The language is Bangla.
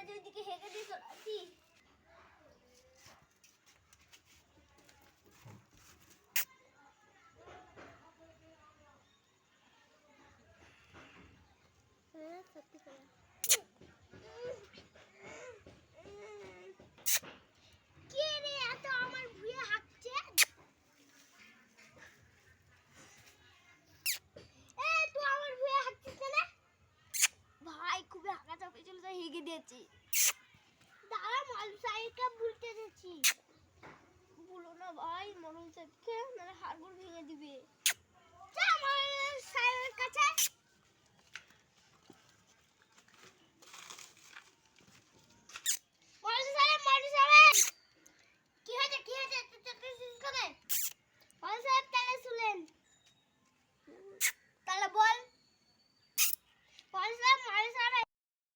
আমরা যেদিকে হেগে দিয়ে চলে আসি। সত্যি করে কে রে এত আমার ভুঁয়ে হাঁকছে? তুই আমার ভুঁয়ে হাঁকছিস না? ভাই খুবই হাঁকা চাপে চলে যায়, হেগে দিয়েছি। দাঁড়া মরম সাহেবকে বলতে যাচ্ছি। বলো না ভাই মরম সাহেবকে, নাহলে হাড়গোড় ভেঙে দিবে। যা মরম সাহেবের কাছে।